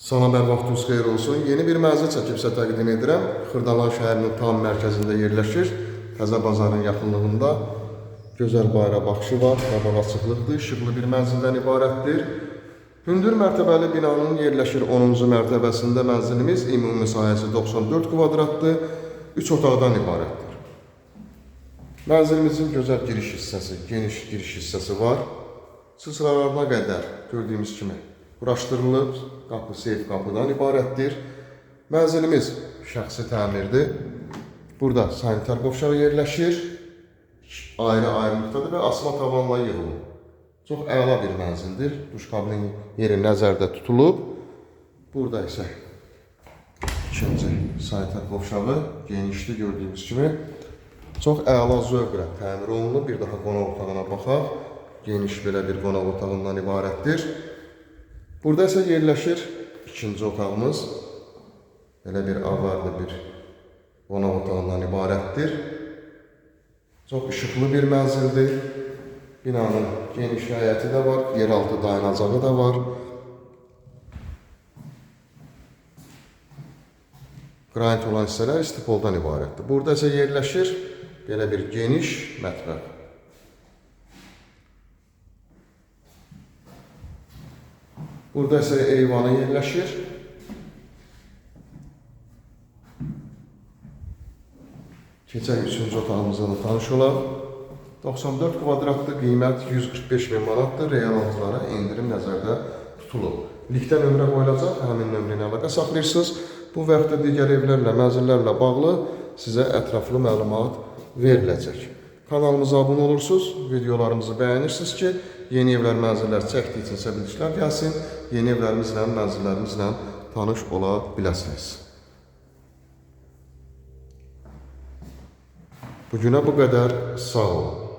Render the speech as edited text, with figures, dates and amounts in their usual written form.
Salam, hər vaxtınız xeyir olsun. Yeni bir mənzil çəkib sizə təqdim edirəm. Xırdalan şəhərinin tam mərkəzində yerləşir. Təzə bazarın yaxınlığında. Gözəl bayra baxışı var, qabaq açıqlıqdır, işıqlı bir mənzildən ibarətdir. Hündür mərtəbəli binanın yerləşir 10-cu mərtəbəsində mənzilimiz ümumi sahəsi 94 kvadratdır, 3 otaqdan ibarətdir. Mənzilimizin gözəl giriş hissəsi, geniş giriş hissəsi var. Sıçralarına qədər gördüyümüz kimi quraşdırılıb, qapı seyf qapıdan ibarətdir. Mənzilimiz şəxsi təmirdir. Burada sanitar qovşağı yerləşir. Ayrı-ayrılıqdadır və asma tavanla yığılıb. Çox əla bir mənzildir. Duş kabinin yeri nəzərdə tutulub. Burada isə ikinci sanitar qovşağı genişli gördüyümüz kimi. Çox əla zövqlə təmir olunub. Bir daha qonaq otağına baxaq. Geniş belə bir qonaq otağından ibarətdir. Burada isə yerləşir ikinci otağımız. Belə bir avarlı bir qonaq otağından ibarətdir. Çox işıqlı bir mənzildir. Binanın geniş həyəti də var, yeraltı dayanacağı da var. Qranit olan hissələr istipoldan ibarətdir. Burada isə yerləşir belə bir geniş mətbəx. Burada isə eyvanı yerləşir. Keçək üçüncü otağımızla da tanış olaq. 94 kvadratlı qiymət 145 min manatdır. Real altılara endirim nəzərdə tutulub. Likdə nömrə qoyulacaq, həmin nömrə ilə əlaqə saxlayırsınız. Bu və yaxud da digər evlərlə, mənzillərlə bağlı sizə ətraflı məlumat veriləcək. Kanalımıza abunə olursunuz, videolarımızı bəyənirsiniz ki, yeni evlər, mənzillər çəkdiyi üçün bildirişlər gəlsin, yeni evlərimizlə, mənzillərimizlə tanış ola biləsiniz. Bugünə bu qədər, sağ olun.